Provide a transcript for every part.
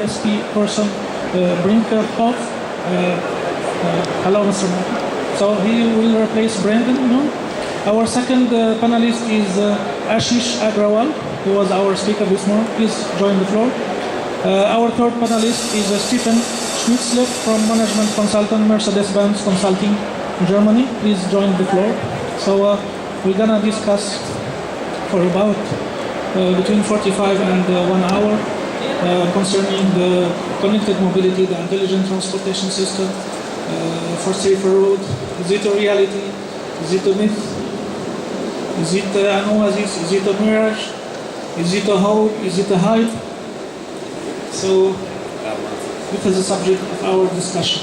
SP person, Brinkhoff. Hello, Mr. Martin. So he will replace Brandon, you know. Our second panelist is Ashish Agrawal, who was our speaker this morning. Please join the floor. Our third panelist is Stephen Schnitzler from Management Consultant, Mercedes-Benz Consulting, Germany. Please join the floor. So we're gonna discuss for about between 45 and 1 hour concerning the connected mobility, the intelligent transportation system for safer road. Is it a reality? Is it a myth? Is it an oasis? Is it a mirage? Is it a hope? Is it a hype? So this is the subject of our discussion.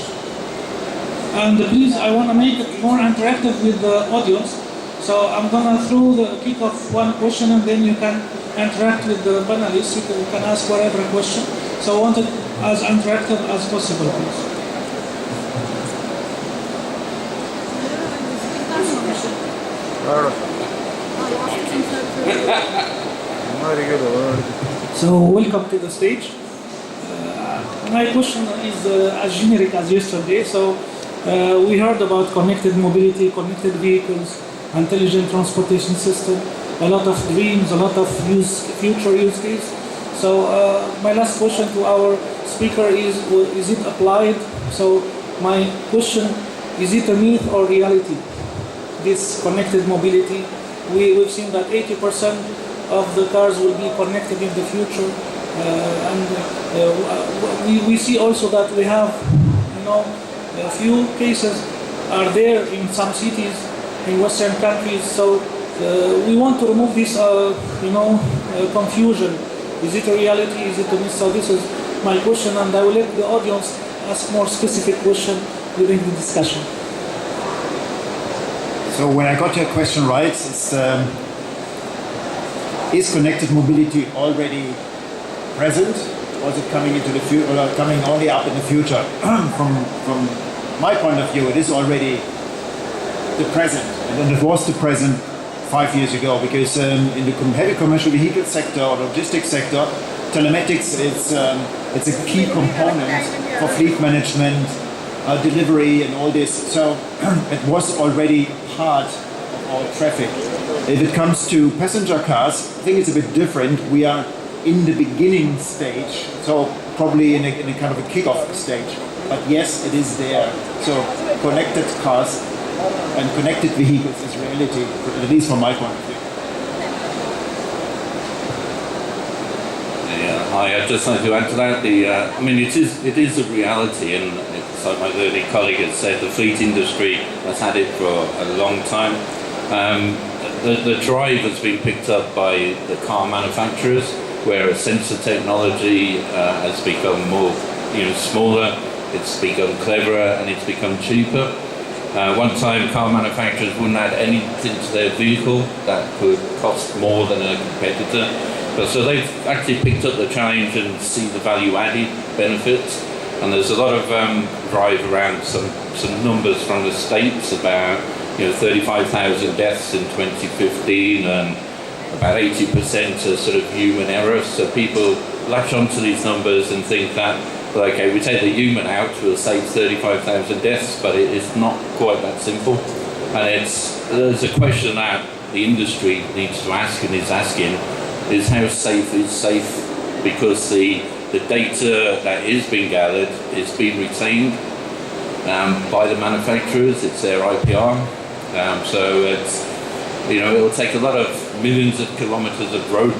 And please, I want to make it more interactive with the audience. So I'm going to throw the kick off one question and then you can interact with the panelists. You can ask whatever question. So I want it as interactive as possible, please. So welcome to the stage. My question is as generic as yesterday. So we heard about connected mobility, connected vehicles, intelligent transportation system, a lot of dreams, a lot of future use case. So my last question to our speaker is it applied? So my question, is it a myth or reality? This connected mobility, we've seen that 80% of the cars will be connected in the future, we see also that we have, a few cases are there in some cities in Western countries. So we want to remove this, confusion. Is it a reality? Is it a myth? So this is my question, and I will let the audience ask more specific question during the discussion. So when I got your question right, it's, is connected mobility already present, or is it coming into the future, or coming only up in the future? From my point of view, it is already the present, and it was the present 5 years ago, because in the heavy commercial vehicle sector or logistics sector, telematics it's a key component for fleet management, delivery, and all this. So it was already part of our traffic. If it comes to passenger cars, I think it's a bit different. We are in the beginning stage, so probably in a kind of a kick-off stage. But yes, it is there. So connected cars and connected vehicles is reality, at least from my point of view. Yeah, hi. I'd just like to add to that. It is a reality, and it's like my early colleague has said, the fleet industry has had it for a long time. The drive has been picked up by the car manufacturers, where sensor technology has become more, smaller. It's become cleverer and it's become cheaper. One time, car manufacturers wouldn't add anything to their vehicle that could cost more than a competitor. But so they've actually picked up the challenge and see the value-added benefits. And there's a lot of drive around some numbers from the States about 35,000 deaths in 2015 and about 80% are sort of human error. So people latch onto these numbers and think that, well, okay, we take the human out, we'll save 35,000 deaths, but it's not quite that simple. And there's a question that the industry needs to ask and is asking, is how safe is safe? Because the data that is being gathered is being retained by the manufacturers, it's their IPR. So it'll take a lot of millions of kilometers of road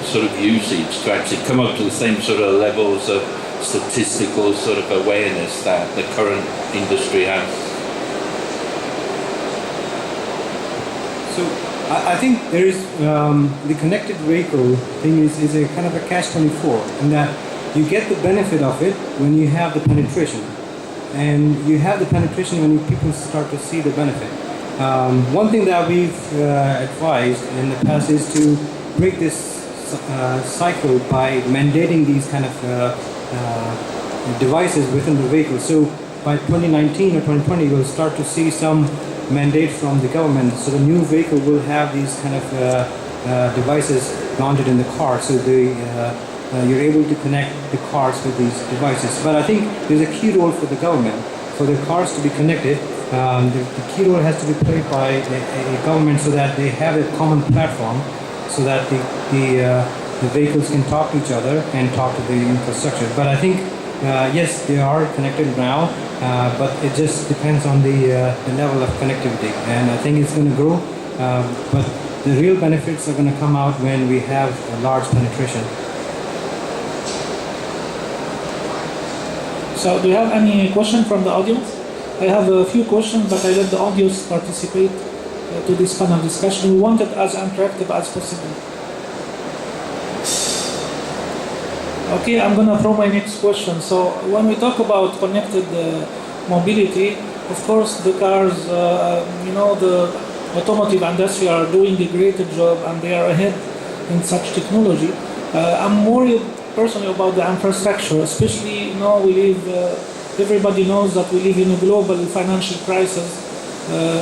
sort of usage to actually come up to the same sort of levels of statistical sort of awareness that the current industry has. So I think there is the connected vehicle thing is a kind of a catch-24, in that you get the benefit of it when you have the penetration, and you have the penetration when people start to see the benefit. One thing that we've advised in the past is to break this cycle by mandating these kind of devices within the vehicle. So by 2019 or 2020, you'll start to see some mandate from the government. So the new vehicle will have these kind of devices mounted in the car. So the you're able to connect the cars with these devices. But I think there's a key role for the government. For the cars to be connected, the key role has to be played by a government so that they have a common platform so that the vehicles can talk to each other and talk to the infrastructure. But I think, yes, they are connected now, but it just depends on the level of connectivity. And I think it's going to grow, but the real benefits are going to come out when we have a large penetration. So do you have any question from the audience? I have a few questions, but I let the audience participate to this panel discussion. We want it as interactive as possible. Okay, I'm going to throw my next question. So when we talk about connected mobility, of course the cars, the automotive industry are doing a great job and they are ahead in such technology. I'm worried personally about the infrastructure, especially we live, everybody knows that we live in a global financial crisis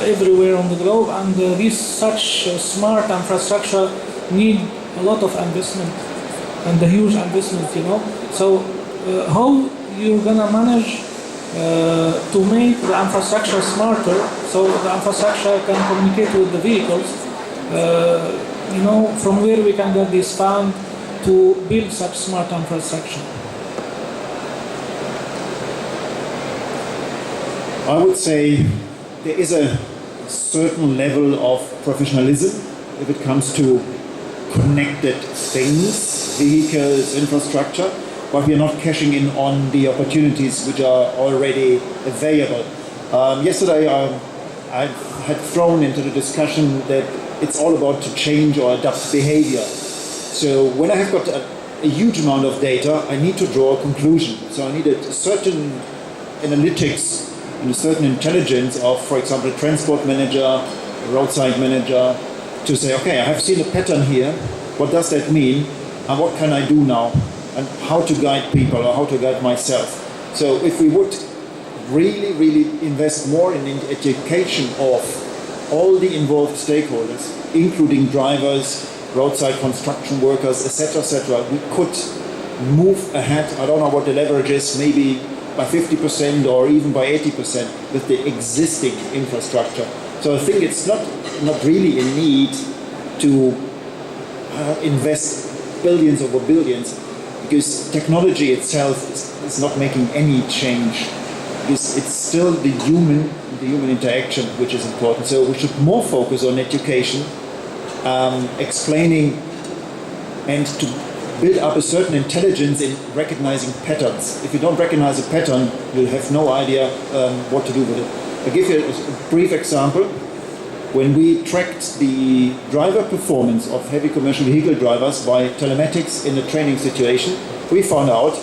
everywhere on the globe, and this such smart infrastructure need a lot of investment and a huge investment, So how you're gonna manage to make the infrastructure smarter so the infrastructure can communicate with the vehicles, from where we can get this fund to build such smart infrastructure? I would say there is a certain level of professionalism if it comes to connected things, vehicles, infrastructure, but we are not cashing in on the opportunities which are already available. Yesterday I had thrown into the discussion that it's all about to change or adapt behavior. So when I have got a huge amount of data, I need to draw a conclusion. So I need a certain analytics and a certain intelligence of, for example, a transport manager, a roadside manager, to say, okay, I have seen a pattern here. What does that mean? And what can I do now? And how to guide people or how to guide myself. So if we would really, really invest more in education of all the involved stakeholders, including drivers, roadside construction workers, etc., we could move ahead. I don't know what the leverage is, maybe by 50% or even by 80% with the existing infrastructure. So I think it's not really a need to invest billions over billions, because technology itself is not making any change. It's still the human interaction which is important. So we should more focus on education, explaining, and to build up a certain intelligence in recognizing patterns. If you don't recognize a pattern, you'll have no idea what to do with it. I'll give you a brief example. When we tracked the driver performance of heavy commercial vehicle drivers by telematics in a training situation, we found out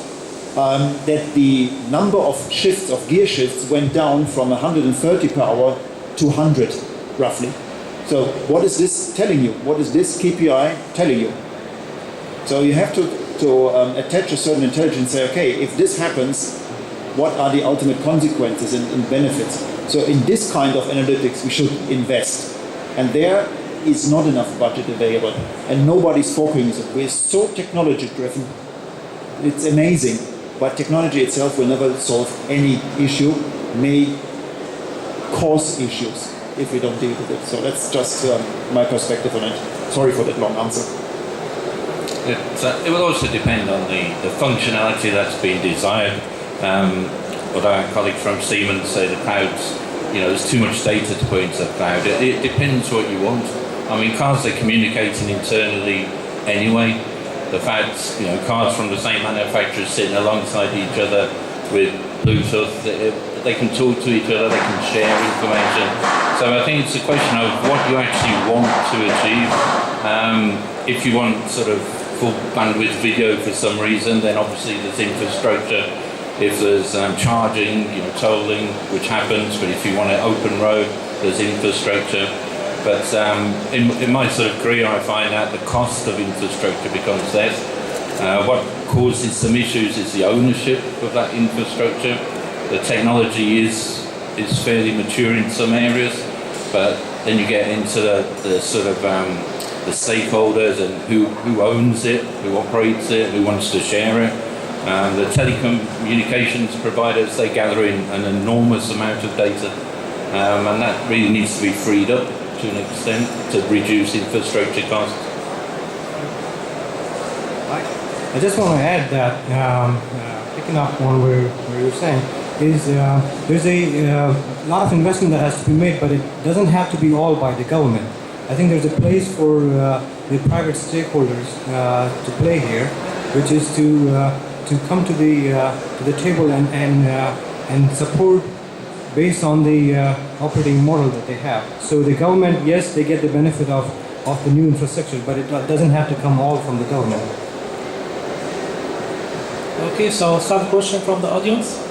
that the number of shifts, of gear shifts, went down from 130 per hour to 100, roughly. So what is this telling you? What is this KPI telling you? So you have to attach a certain intelligence and say, okay, if this happens, what are the ultimate consequences and benefits? So in this kind of analytics, we should invest. And there is not enough budget available. And nobody's focusing on it. We're so technology driven. It's amazing. But technology itself will never solve any issue, may cause issues if we don't deal with it. So that's just my perspective on it. Sorry for that long answer. It will also depend on the functionality that's been desired. What our colleague from Siemens say, the clouds, there's too much data to put into the cloud. It depends what you want. I mean, cars are communicating internally anyway. The fact, cars from the same manufacturer sitting alongside each other with Bluetooth, they can talk to each other, they can share information. So I think it's a question of what you actually want to achieve. If you want sort of full bandwidth video for some reason, then obviously there's infrastructure. If there's charging, tolling, which happens, but if you want an open road, there's infrastructure. But in my sort of career, I find out the cost of infrastructure becomes less. What causes some issues is the ownership of that infrastructure. The technology is fairly mature in some areas, but then you get into the sort of the stakeholders and who owns it, who operates it, who wants to share it. The telecommunications providers, they gather in an enormous amount of data, and that really needs to be freed up to an extent to reduce infrastructure costs. I just want to add that, picking up on where you're saying, is there's a lot of investment that has to be made, but it doesn't have to be all by the government. I think there's a place for the private stakeholders to play here, which is to come to the table and support based on the operating model that they have. So the government, yes, they get the benefit of the new infrastructure, but it doesn't have to come all from the government. Okay, so some question from the audience.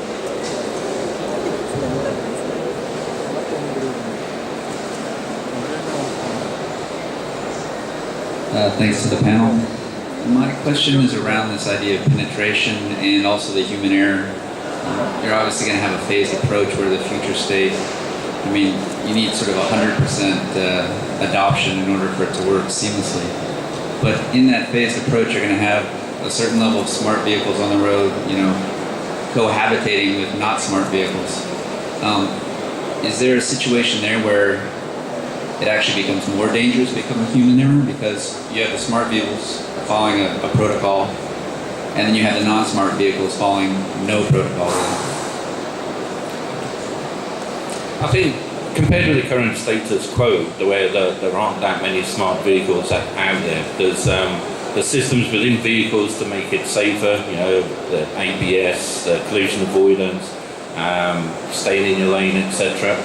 Thanks to the panel. My question is around this idea of penetration and also the human error. You're obviously going to have a phased approach where the future state, I mean, you need sort of 100% adoption in order for it to work seamlessly. But in that phased approach, you're going to have a certain level of smart vehicles on the road, you know, cohabitating with not smart vehicles. Is there a situation there where it actually becomes more dangerous to become a human error because you have the smart vehicles following a protocol, and then you have the non-smart vehicles following no protocol? I think compared to the current status quo, the way that there aren't that many smart vehicles out there, there's the systems within vehicles to make it safer, you know, the ABS, the collision avoidance, staying in your lane, etc.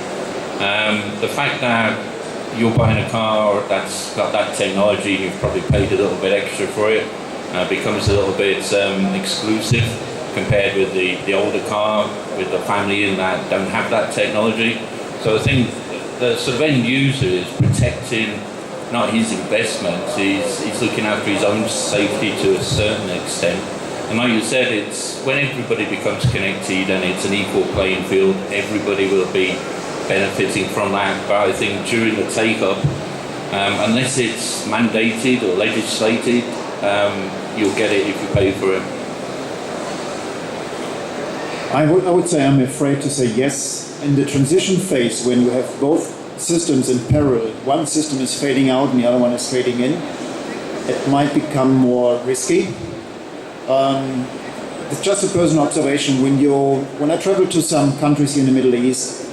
The fact that you're buying a car that's got that technology, you've probably paid a little bit extra for it, becomes a little bit exclusive compared with the older car with the family in that don't have that technology. So I think the sort of end user is protecting not his investments, he's looking after his own safety to a certain extent. And like you said, it's when everybody becomes connected and it's an equal playing field, everybody will be benefiting from that. But I think during the take-up, unless it's mandated or legislated, you'll get it if you pay for it. I would say I'm afraid to say yes. In the transition phase, when you have both systems in parallel, one system is fading out and the other one is fading in, it might become more risky. It's just a personal observation. When I travel to some countries in the Middle East,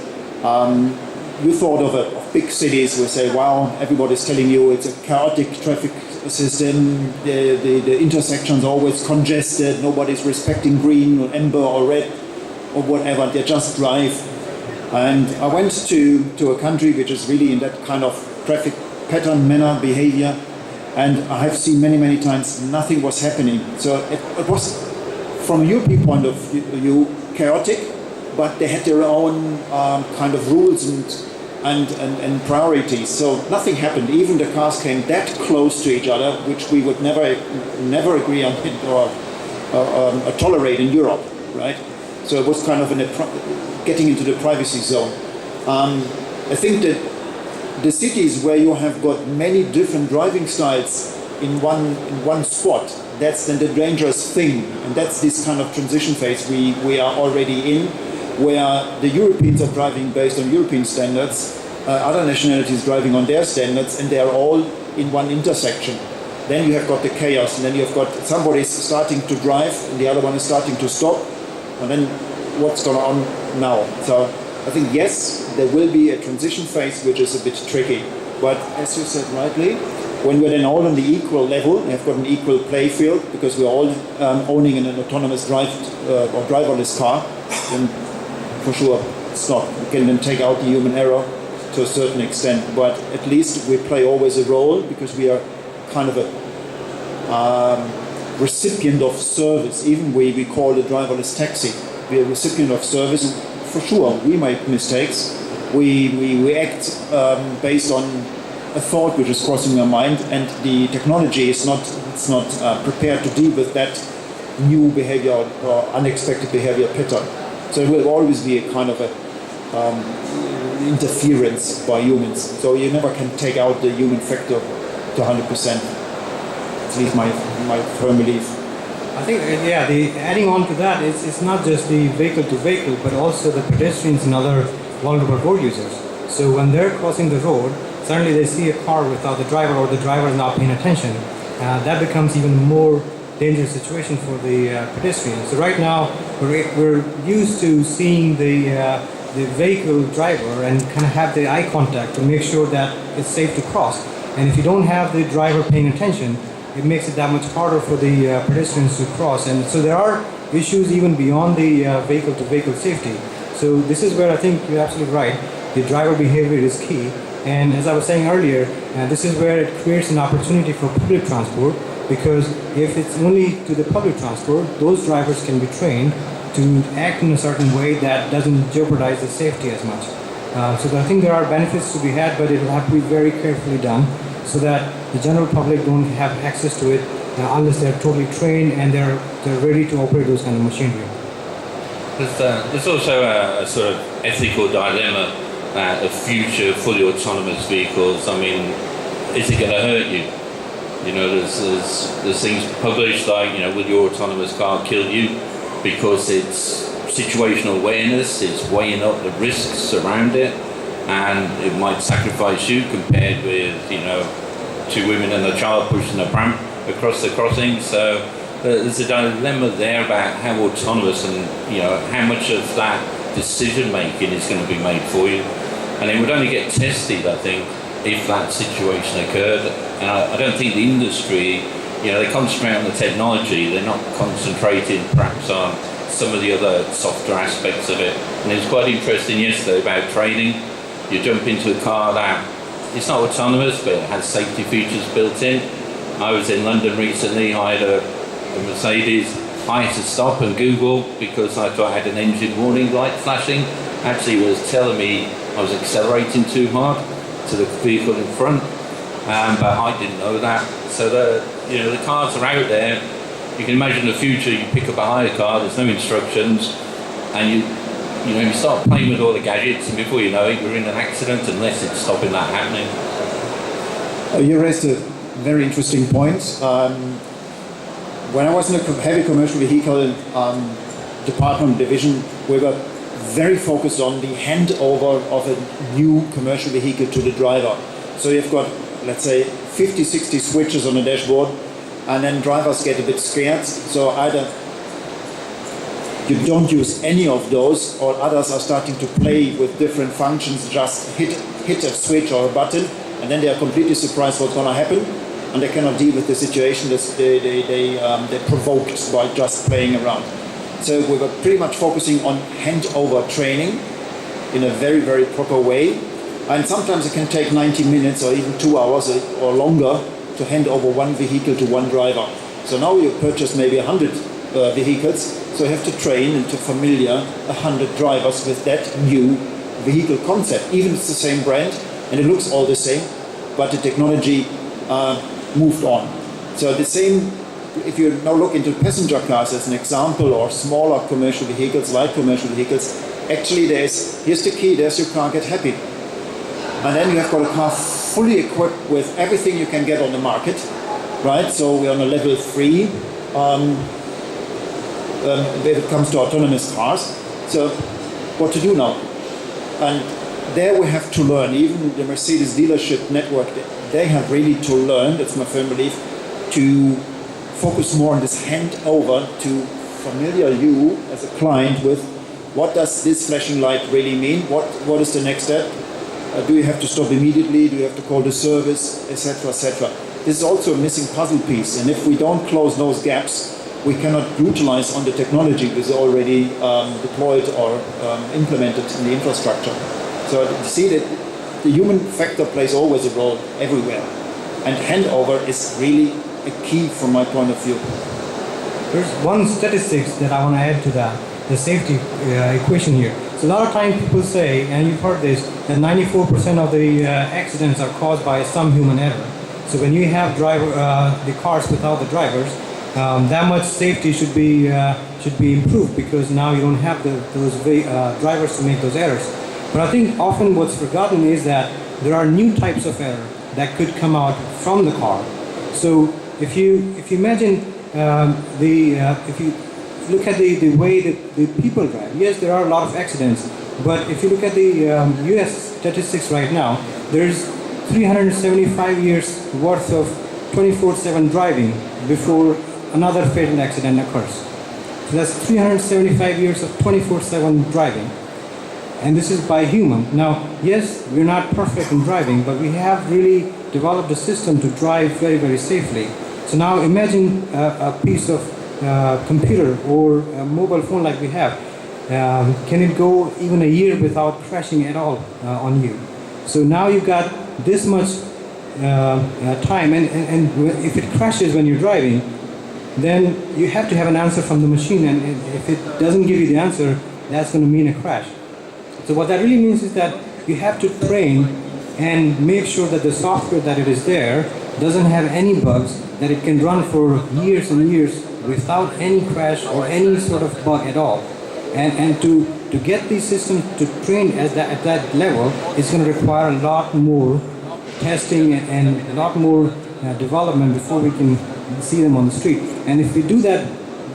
you thought of big cities. We say, wow, everybody's telling you it's a chaotic traffic system. The intersections are always congested. Nobody's respecting green or amber or red or whatever. They just drive. And I went to a country which is really in that kind of traffic pattern, manner, behavior. And I have seen many times nothing was happening. So it was, from a European point of view, chaotic, but they had their own kind of rules and priorities. So nothing happened. Even the cars came that close to each other, which we would never agree on or tolerate in Europe, right? So it was kind of getting into the privacy zone. I think that the cities where you have got many different driving styles in one spot, that's then the dangerous thing, and that's this kind of transition phase we are already in, where the Europeans are driving based on European standards, other nationalities driving on their standards, and they are all in one intersection. Then you have got the chaos, and then you have got somebody starting to drive, and the other one is starting to stop, and then what's going on now? So I think yes, there will be a transition phase which is a bit tricky, but as you said rightly, when we're then all on the equal level, we have got an equal play field because we're all owning an autonomous drive or driverless car, then for sure stop. We can then take out the human error to a certain extent, but at least we play always a role because we are kind of a recipient of service. Even we call it driverless taxi. We are a recipient of service. For sure, we make mistakes. We act based on a thought which is crossing our mind, and the technology is not prepared to deal with that new behavior or unexpected behavior pattern. So it will always be a kind of a interference by humans. So you never can take out the human factor to 100%. At least my firm belief. I think, adding on to that, it's not just the vehicle to vehicle, but also the pedestrians and other vulnerable road users. So when they're crossing the road, suddenly they see a car without the driver, or the driver is not paying attention. That becomes even more dangerous situation for the pedestrians. So right now, we're used to seeing the vehicle driver and kind of have the eye contact to make sure that it's safe to cross. And if you don't have the driver paying attention, it makes it that much harder for the pedestrians to cross. And so there are issues even beyond the vehicle-to-vehicle safety. So this is where I think you're absolutely right. The driver behavior is key. And as I was saying earlier, this is where it creates an opportunity for public transport, because if it's only to the public transport, those drivers can be trained to act in a certain way that doesn't jeopardize the safety as much. So I think there are benefits to be had, but it will have to be very carefully done so that the general public don't have access to it unless they're totally trained and they're ready to operate those kind of machinery. There's also a sort of ethical dilemma of future fully autonomous vehicles. I mean, is it going to hurt you? You know, there's things published like, you know, will your autonomous car kill you? Because it's situational awareness, it's weighing up the risks around it, and it might sacrifice you compared with, you know, two women and a child pushing a pram across the crossing. So there's a dilemma there about how autonomous and, you know, how much of that decision making is going to be made for you. And it would only get tested, I think, if that situation occurred. And I don't think the industry, you know, they concentrate on the technology, they're not concentrating perhaps on some of the other softer aspects of it. And it was quite interesting yesterday about training. You jump into a car that, it's not autonomous, but it has safety features built in. I was in London recently, I had a Mercedes. I had to stop and Google because I thought I had an engine warning light flashing. Actually, it was telling me I was accelerating too hard to the vehicle in front, but I didn't know that. So the cars are out there. You can imagine the future. You pick up a hire car. There's no instructions, and you start playing with all the gadgets, and before you know it, you're in an accident unless it's stopping that happening. You raised a very interesting point. When I was in a heavy commercial vehicle department division, we were very focused on the handover of a new commercial vehicle to the driver. So you've got, let's say, 50, 60 switches on the dashboard, and then drivers get a bit scared. So either you don't use any of those, or others are starting to play with different functions, just hit a switch or a button, and then they are completely surprised what's going to happen, and they cannot deal with the situation. They're provoked by just playing around. So we were pretty much focusing on handover training in a very, very proper way. And sometimes it can take 90 minutes or even 2 hours or longer to hand over one vehicle to one driver. So now you purchase maybe 100 vehicles, so you have to train and to familiar 100 drivers with that new vehicle concept. Even if it's the same brand and it looks all the same, but the technology moved on. So the same, if you now look into passenger cars as an example, or smaller commercial vehicles, light commercial vehicles, actually here's the key, there's your car, get happy. And then you have got a car fully equipped with everything you can get on the market, right? So we're on a level 3 when it comes to autonomous cars. So what to do now? And there we have to learn. Even the Mercedes dealership network, they have really to learn, that's my firm belief, to focus more on this handover, to familiar you as a client with what does this flashing light really mean? What is the next step? Do you have to stop immediately? Do you have to call the service, etc., etc.? This is also a missing puzzle piece, and if we don't close those gaps, we cannot utilize on the technology that is already deployed or implemented in the infrastructure. So you see that the human factor plays always a role everywhere, and handover is really a key from my point of view. There's one statistics that I want to add to that, the safety equation here. So a lot of times people say, and you've heard this, that 94% of the accidents are caused by some human error. So when you have the cars without the drivers, that much safety should be improved, because now you don't have those drivers to make those errors. But I think often what's forgotten is that there are new types of error that could come out from the car. So if you imagine if you look at the way that the people drive, yes, there are a lot of accidents, but if you look at the U.S. statistics right now, there's 375 years worth of 24/7 driving before another fatal accident occurs. So that's 375 years of 24/7 driving. And this is by human. Now, yes, we're not perfect in driving, but we have really developed a system to drive very, very safely. So now imagine a piece of computer or a mobile phone like we have. Can it go even a year without crashing at all on you? So now you've got this much time, and if it crashes when you're driving, then you have to have an answer from the machine, and if it doesn't give you the answer, that's going to mean a crash. So what that really means is that you have to train and make sure that the software that it is there doesn't have any bugs, that it can run for years and years without any crash or any sort of bug at all. And to get these systems to train at that level, it's going to require a lot more testing and a lot more development before we can see them on the street. And if we do that,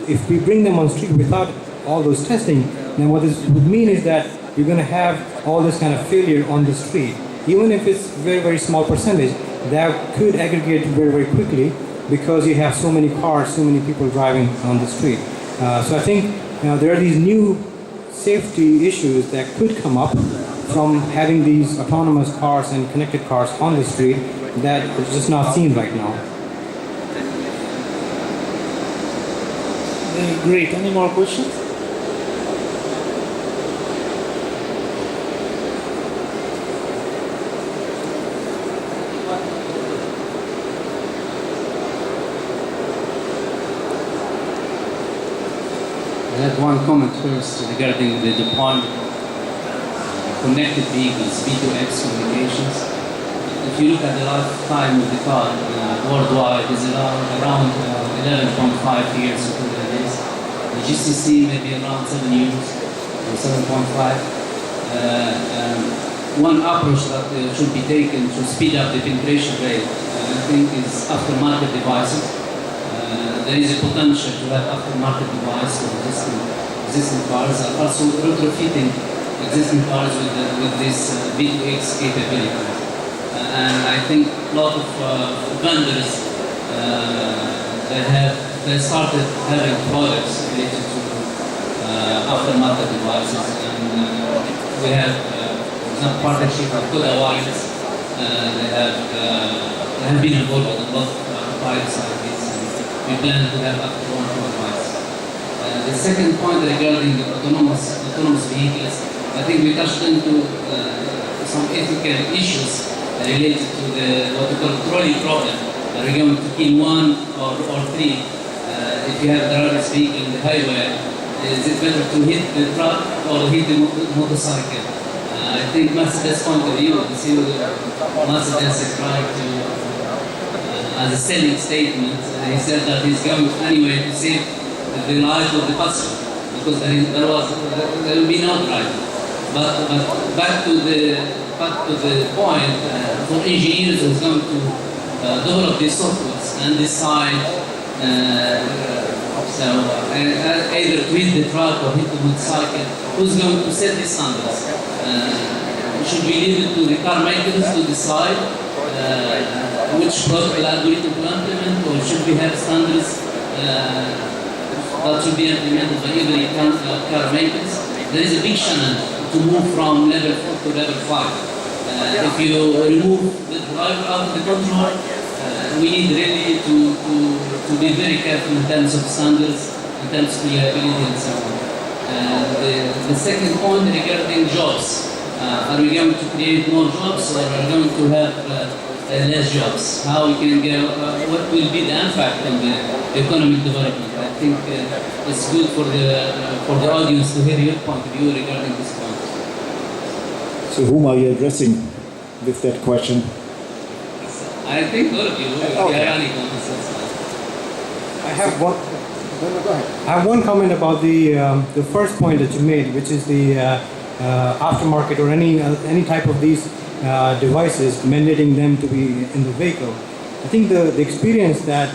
if we bring them on the street without all those testing, then what this would mean is that you're going to have all this kind of failure on the street. Even if it's very, very small percentage, that could aggregate very, very quickly because you have so many cars, so many people driving on the street. So I think there are these new safety issues that could come up from having these autonomous cars and connected cars on the street that is just not seen right now. Great. Any more questions? I had one comment first regarding the deployment connected vehicles, V2X communications. If you look at the lifetime of the car worldwide, is around 11.5 years or days. The GCC maybe around 7 years or 7.5. One approach that should be taken to speed up the penetration rate, I think, is aftermarket devices. There is a potential to have aftermarket device for existing cars, and also retrofitting existing cars with this V2X capability. And I think a lot of vendors they started having products related to aftermarket devices, and we have, for example, partnership with Koda Wireless. They have been involved in a lot of pilots like this. We plan to have up to 1 device. The second point regarding autonomous vehicles, I think we touched into some ethical issues related to what we call trolley problem. Are we going to kill one or three? If you have driverless vehicle in the highway, is it better to hit the truck or hit the motorcycle? I think Mercedes' point of view, you see Mercedes is trying to as a selling statement, he said that he's going anyway to save the life of the passenger because there will be no driver. But back to the point, for engineers who's going to develop these softwares and decide either to hit the truck or hit the motorcycle, who's going to set the standards? Should we leave it to the car makers to decide which protocol algorithm to implement, or should we have standards that should be implemented by every car makers? There is a big challenge to move from level 4 to level 5. If you remove the driver out of the control, we need really to be very careful in terms of standards, in terms of reliability and so on. The second point regarding jobs. Are we going to create more jobs, or are we going to have less jobs? How we can get, what will be the impact on the economic development? I think it's good for the audience to hear your point of view regarding this point. So whom are you addressing with that question? I think all of you. Okay. I have one. Go ahead. I have one comment about the first point that you made, which is the aftermarket or any type of these devices mandating them to be in the vehicle. I think the experience that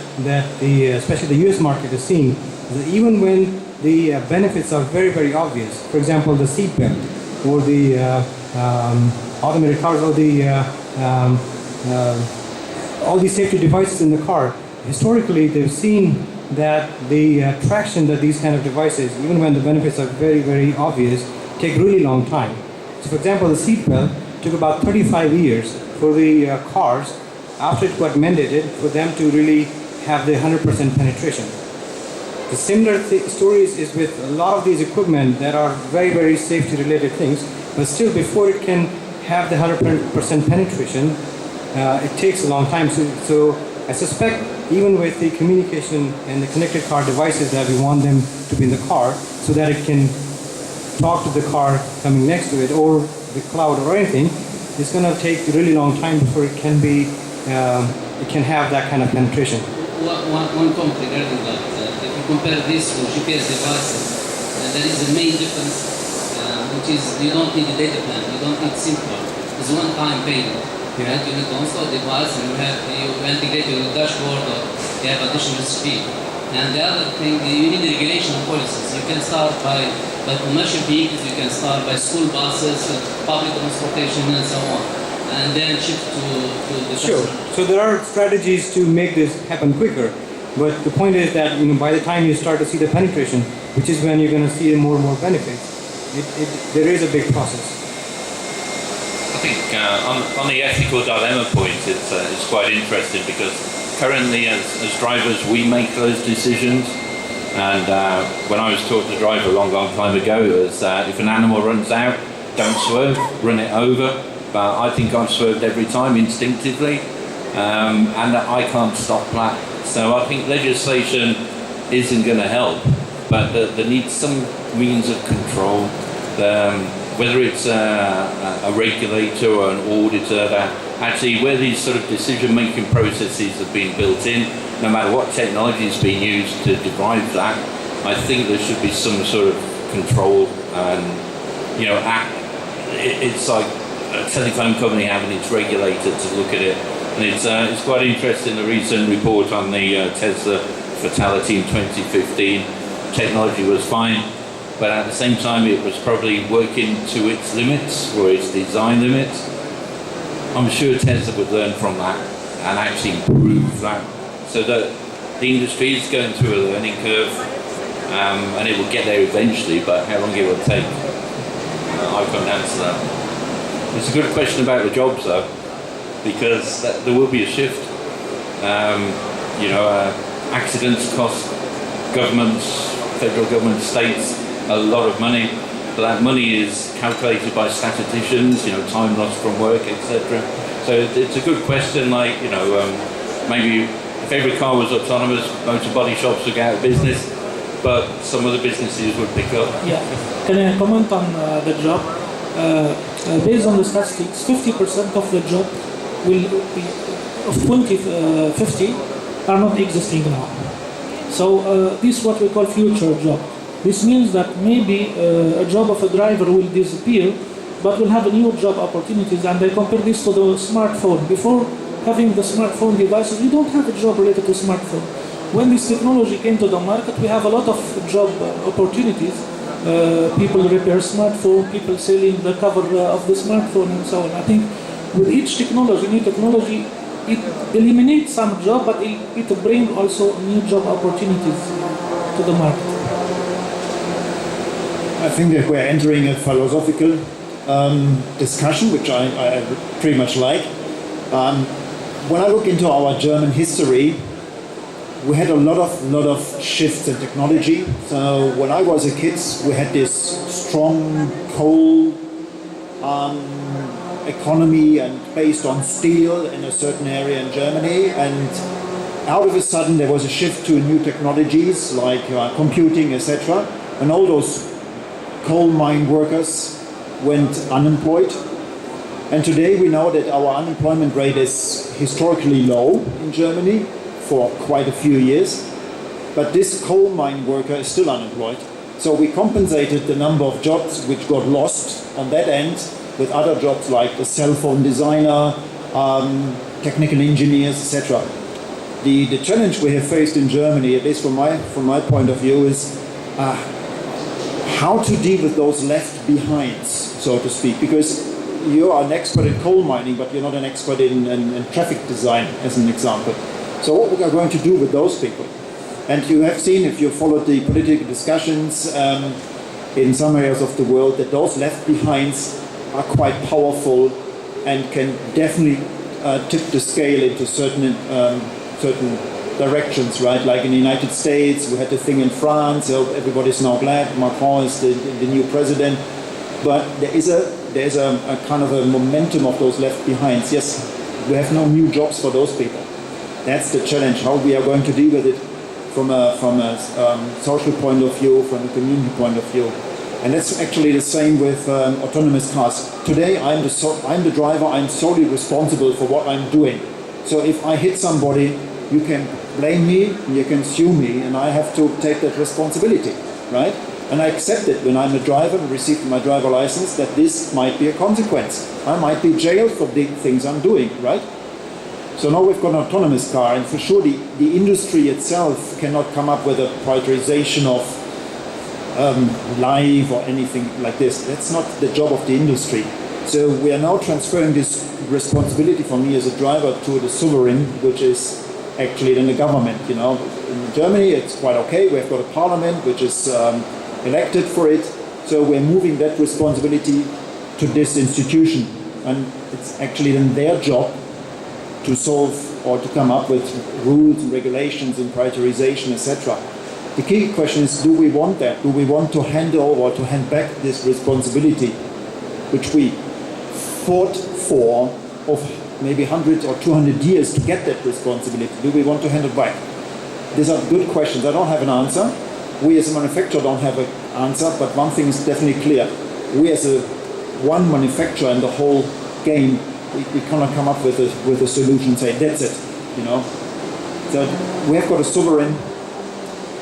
especially the US market has seen is that even when the benefits are very, very obvious, for example, the seat belt or the automated cars or the all these safety devices in the car, historically they've seen that the traction that these kind of devices, even when the benefits are very, very obvious, take really long time. So for example, the seat belt took about 35 years for the cars after it got mandated for them to really have the 100% penetration. The similar stories is with a lot of these equipment that are very, very safety related things, but still before it can have the 100% penetration, it takes a long time. So I suspect even with the communication and the connected car devices that we want them to be in the car so that it can talk to the car coming next to it or the cloud or anything, it's going to take a really long time before it can be, it can have that kind of penetration. One comment regarding that. If you compare this to GPS devices, there is a main difference, which is you don't need a data plan, you don't need SIM card. It's one-time payment. Yeah. Right? You need to install a device and you integrate it with a dashboard or you have additional speed. And the other thing, you need regulation and policies. You can start by commercial vehicles, you can start by school buses, public transportation, and so on, and then shift to the Sure. customer. So there are strategies to make this happen quicker, but the point is that by the time you start to see the penetration, which is when you're going to see more and more benefits, there is a big process. I think on the ethical dilemma point, it's quite interesting because currently as drivers we make those decisions, and when I was taught to drive a long time ago it was if an animal runs out, don't swerve, run it over. But I think I've swerved every time instinctively, and I can't stop that. So I think legislation isn't going to help, but there needs some means of control. Whether it's a regulator or an auditor, that actually where these sort of decision-making processes have been built in, no matter what technology is being used to derive that, I think there should be some sort of control. And it's like a telephone company having its regulator to look at it, and it's quite interesting. The recent report on the Tesla fatality in 2015, technology was fine, but at the same time it was probably working to its limits or its design limits. I'm sure Tesla would learn from that and actually improve that, so that the industry is going through a learning curve, and it will get there eventually, but how long it will take, I can't answer that. It's a good question about the jobs though, because there will be a shift. Accidents cost governments, federal government, states a lot of money, but that money is calculated by statisticians, time lost from work, etc. So it's a good question, maybe if every car was autonomous, motor body shops would get out of business, but some other businesses would pick up. Yeah. Can I comment on the job? Based on the statistics, 50% of the job of 2050 are not existing now. So this is what we call future job. This means that maybe a job of a driver will disappear, but we'll have new job opportunities. And I compare this to the smartphone. Before having the smartphone devices, we don't have a job related to smartphone. When this technology came to the market, we have a lot of job opportunities. People repair smartphone, people selling the cover of the smartphone, and so on. I think with each technology, new technology, it eliminates some job, but it brings also new job opportunities to the market. I think that we're entering a philosophical discussion, which I pretty much like. When I look into our German history, we had a lot of shifts in technology. So when I was a kid, we had this strong coal economy and based on steel in a certain area in Germany, and out of a sudden there was a shift to new technologies like computing, etc. And all those coal mine workers went unemployed. And today we know that our unemployment rate is historically low in Germany for quite a few years, but this coal mine worker is still unemployed. So we compensated the number of jobs which got lost on that end with other jobs like a cell phone designer, technical engineers, etc. The challenge we have faced in Germany, at least from my point of view, is how to deal with those left behinds, so to speak, because you are an expert in coal mining, but you're not an expert in traffic design, as an example. So what we are going to do with those people? And you have seen, if you followed the political discussions in some areas of the world, that those left behinds are quite powerful and can definitely tip the scale into certain directions, right? Like in the United States, we had the thing in France, so everybody's now glad Macron is the new president. But there is a kind of a momentum of those left behinds. Yes, we have no new jobs for those people. That's the challenge, how we are going to deal with it from a social point of view, from a community point of view. And that's actually the same with autonomous cars. Today, I'm the driver, I'm solely responsible for what I'm doing. So if I hit somebody, you can blame me, you can sue me, and I have to take that responsibility, right? And I accept it when I'm a driver and received my driver license that this might be a consequence. I might be jailed for the things I'm doing, right? So now we've got an autonomous car, and for sure the industry itself cannot come up with a prioritization of life or anything like this. That's not the job of the industry. So we are now transferring this responsibility for me as a driver to the sovereign, which is actually then the government. You know, in Germany it's quite okay. We've got a parliament which is elected for it. So we're moving that responsibility to this institution, and it's actually then their job to solve or to come up with rules and regulations and prioritization, etc. The key question is, do we want that? Do we want to hand over, to hand back this responsibility, which we fought for of maybe 100 or 200 years to get that responsibility? Do we want to hand it back? These are good questions. I don't have an answer. We as a manufacturer don't have an answer, but one thing is definitely clear. We as one manufacturer in the whole game, we cannot come up with a solution, say, that's it, you know. So we have got a sovereign,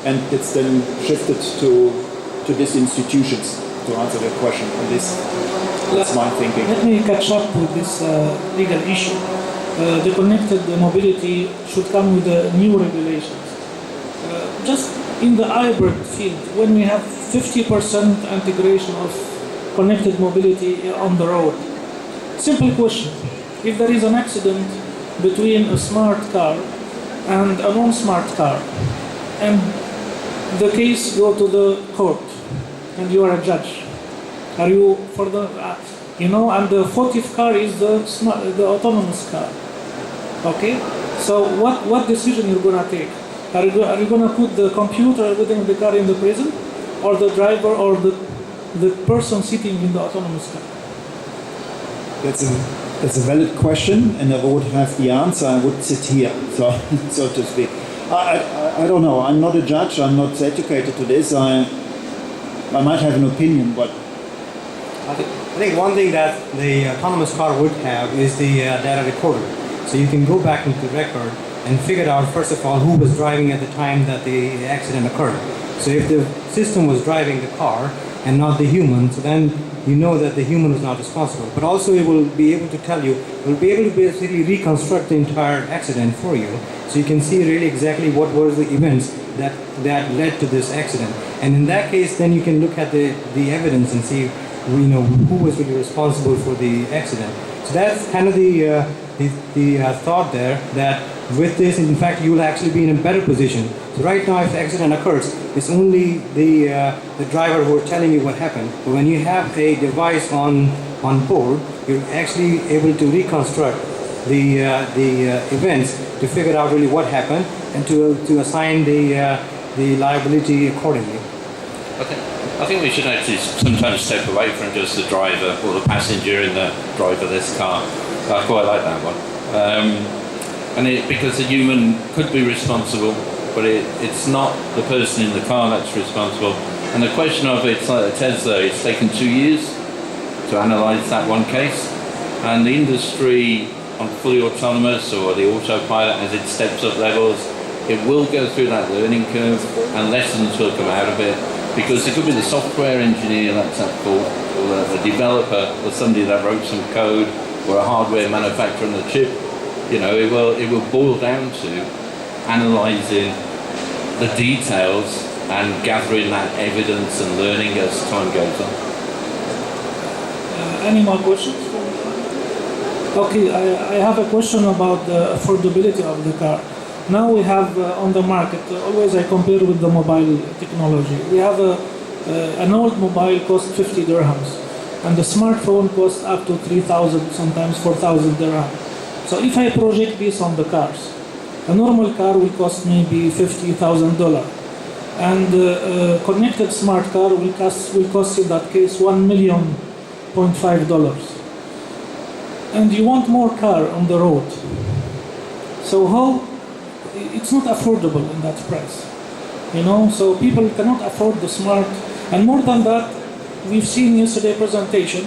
and it's then shifted to these institutions to answer the question. And that's my thinking. Let me catch up with this legal issue. The connected mobility should come with new regulations. Just in the hybrid field, when we have 50% integration of connected mobility on the road, simple question: if there is an accident between a smart car and a non-smart car, and the case go to the court, and you are a judge, are you for the, and the 40th car is the autonomous car, okay? So what decision you're gonna take? Are you gonna put the computer within the car in the prison, or the driver, or the person sitting in the autonomous car? That's a valid question, and if I would have the answer, I would sit here, so to speak. I don't know. I'm not a judge. I'm not educated to this. I might have an opinion, but I think one thing that the autonomous car would have is the data recorder. So you can go back into the record and figure out, first of all, who was driving at the time that the accident occurred. So if the system was driving the car and not the human, so then you know that the human was not responsible. But also it will be able to tell you, it will be able to basically reconstruct the entire accident for you. So you can see really exactly what were the events that led to this accident. And in that case, then you can look at the evidence and see, who was really responsible for the accident. So that's kind of the thought there, that with this, in fact, you will actually be in a better position. So right now, if the accident occurs, it's only the driver who are telling you what happened. But when you have a device on board, you're actually able to reconstruct the events to figure out really what happened and to assign the liability accordingly. I think we should actually sometimes step away from just the driver or the passenger in the driverless car. I quite like that one. Because the human could be responsible, but it's not the person in the car that's responsible. And the question of it's like a Tesla, it's taken 2 years to analyse that one case. And the industry on fully autonomous or the autopilot, as it steps up levels, it will go through that learning curve and lessons will come out of it. Because it could be the software engineer that's at fault, or a developer, or somebody that wrote some code, or a hardware manufacturer on the chip. It will boil down to analysing the details and gathering that evidence and learning as time goes on. Any more questions? Okay, I have a question about the affordability of the car. Now we have on the market, always I compare with the mobile technology. We have an old mobile cost 50 dirhams, and the smartphone costs up to 3,000, sometimes 4,000 dirhams. So if I project this on the cars, a normal car will cost maybe $50,000, and a connected smart car will cost in that case $1.5 million. And you want more car on the road. So how? It's not affordable in that price, so people cannot afford the smart. And more than that, we've seen yesterday presentation,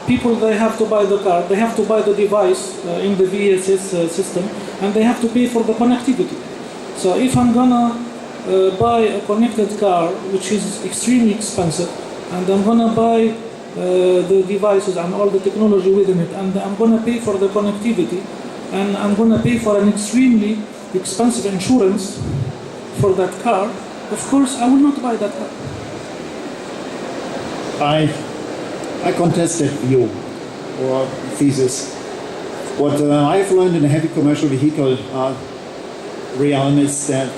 people, they have to buy the car, they have to buy the device in the VSS system, and they have to pay for the connectivity. So if I'm gonna buy a connected car, which is extremely expensive, and I'm gonna buy the devices and all the technology within it, and I'm gonna pay for the connectivity, and I'm gonna pay for an extremely expensive insurance for that car, of course I will not buy that car. I contest that view or thesis. What I've learned in the heavy commercial vehicle realm is that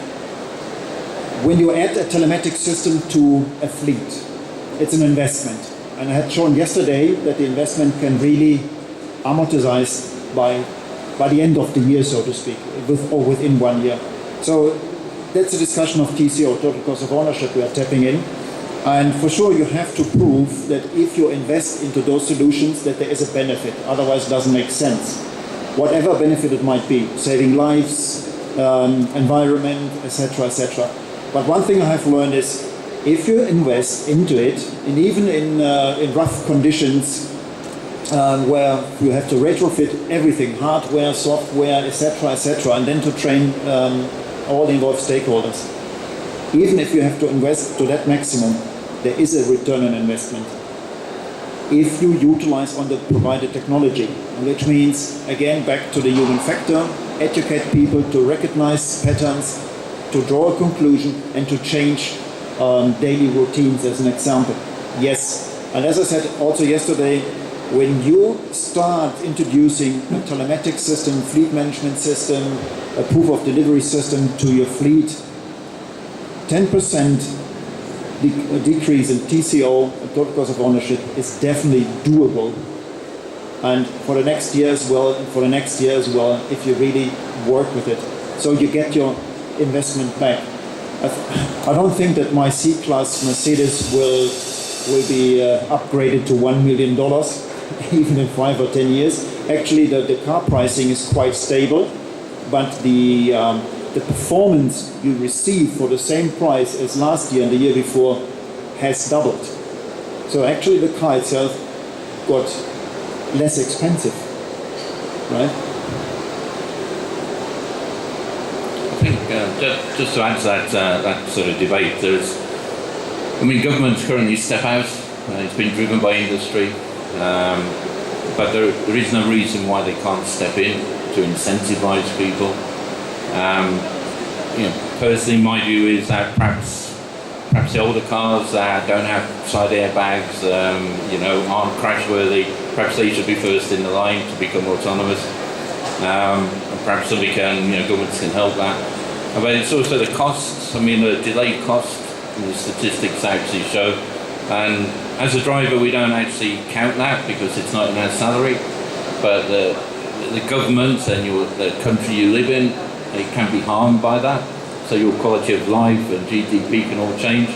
when you add a telematics system to a fleet, it's an investment. And I had shown yesterday that the investment can really amortize by the end of the year, so to speak, or within 1 year. So that's a discussion of TCO, total cost of ownership, we are tapping in. And for sure you have to prove that if you invest into those solutions that there is a benefit, otherwise it doesn't make sense. Whatever benefit it might be, saving lives, environment, etc., etc. But one thing I have learned is if you invest into it, and even in rough conditions, where you have to retrofit everything, hardware, software, etc., and then to train all the involved stakeholders. Even if you have to invest to that maximum, there is a return on investment. If you utilize on the provided technology, which means, again, back to the human factor, educate people to recognize patterns, to draw a conclusion, and to change daily routines as an example. Yes, and as I said also yesterday, when you start introducing a telematics system, fleet management system, a proof of delivery system to your fleet, 10% decrease in TCO, total cost of ownership, is definitely doable. And for the next year as well, if you really work with it. So you get your investment back. I don't think that my C-Class Mercedes will be upgraded to $1 million. Even in 5 or 10 years. Actually, the car pricing is quite stable, but the performance you receive for the same price as last year and the year before has doubled. So actually the car itself got less expensive, right? I think just to add to that sort of debate, governments currently step out. It's been driven by industry. But there is no reason why they can't step in to incentivize people. Personally, my view is that perhaps the older cars that don't have side airbags, aren't crash-worthy, perhaps they should be first in the line to become autonomous. And perhaps governments can help that. But it's also the costs. The delay cost, the statistics actually show. And as a driver, we don't actually count that because it's not in our salary. But the government and the country you live in, it can be harmed by that. So your quality of life and GDP can all change.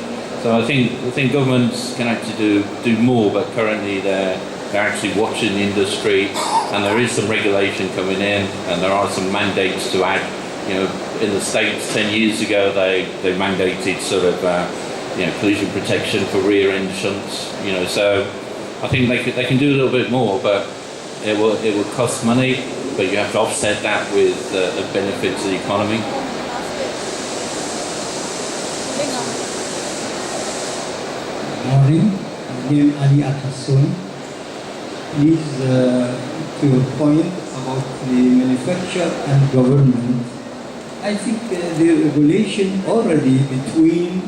So I think governments can actually do more. But currently they're actually watching the industry, and there is some regulation coming in, and there are some mandates to add. In the States 10 years ago, they mandated sort of. Collision protection for rear end shunts. So I think they can do a little bit more, but it will cost money. But you have to offset that with the benefit to the economy. Bahrain. My name Ali Al-Hassoun. Please, to your point about the manufacture and government, I think the regulation already between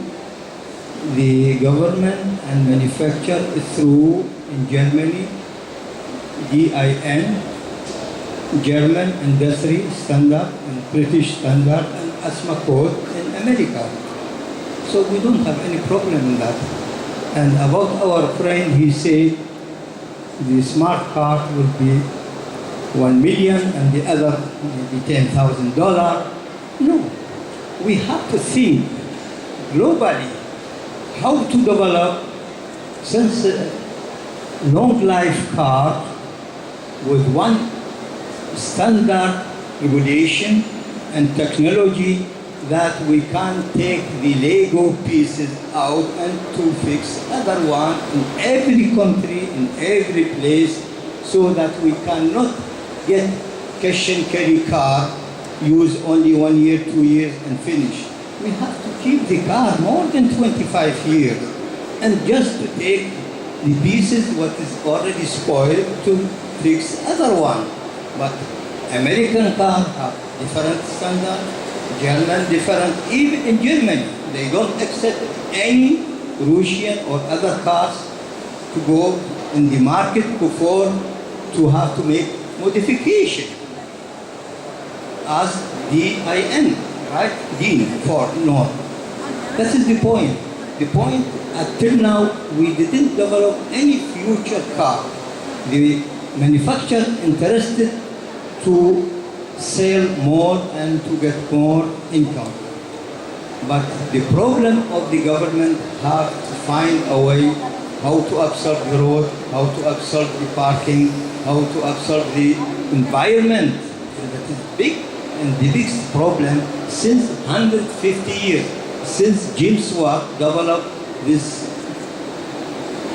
the government and manufacturer through in Germany, DIN, German Industry Standard and British Standard and ASMA code in America. So we don't have any problem in that. And about our friend, he said the smart card will be 1 million and the other maybe $10,000. No, we have to think globally how to develop since long life car with one standard regulation and technology that we can take the Lego pieces out and to fix other one in every country, in every place, so that we cannot get cash and carry car, use only 1 year, 2 years and finish. We have to keep the car more than 25 years and just to take the pieces what is already spoiled to fix other one. But American car have different standard, German different, even in Germany they don't accept any Russian or other cars to go in the market before to have to make modification as DIN, right? DIN for North. That is the point. The point, until now, we didn't develop any future car. The manufacturer interested to sell more and to get more income. But the problem of the government have to find a way how to absorb the road, how to absorb the parking, how to absorb the environment. And that is big and the biggest problem since 150 years, since James Watt developed this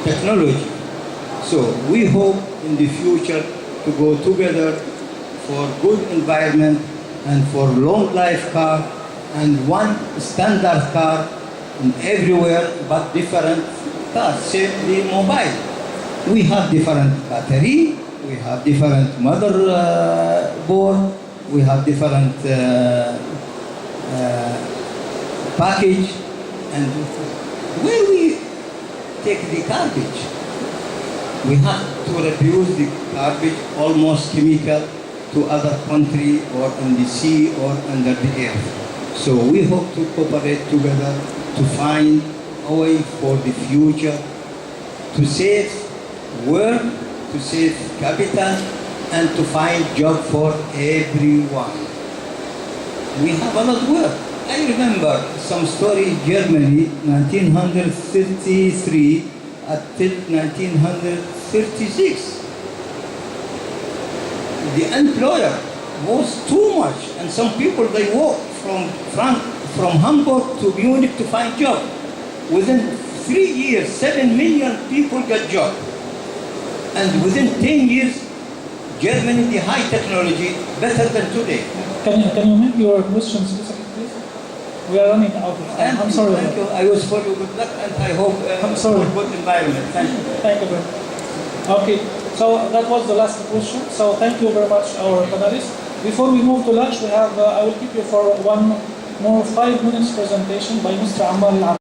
technology. So we hope in the future to go together for good environment and for long life car and one standard car in everywhere but different cars, same the mobile. We have different battery, we have different motherboard, we have different package, and where we take the garbage? We have to refuse the garbage almost chemical to other country or in the sea or under the air. So we hope to cooperate together to find a way for the future to save work, to save capital, and to find job for everyone. We have a lot of work. I remember some story in Germany, 1933 until 1936. The employer was too much, and some people they walk from Hamburg to Munich to find job. Within 3 years, 7 million people got job, and within 10 years, Germany the high technology better than today. Can you make your question specific, please? We are running out of time. I'm sorry. Thank you. I wish for you good luck, and I hope I'm sorry. for good environment. Thank you. Thank you very much. Okay, so that was the last question. So thank you very much, our panelists. Before we move to lunch, we have I will keep you for one more 5 minutes presentation by Mr. Ammar Al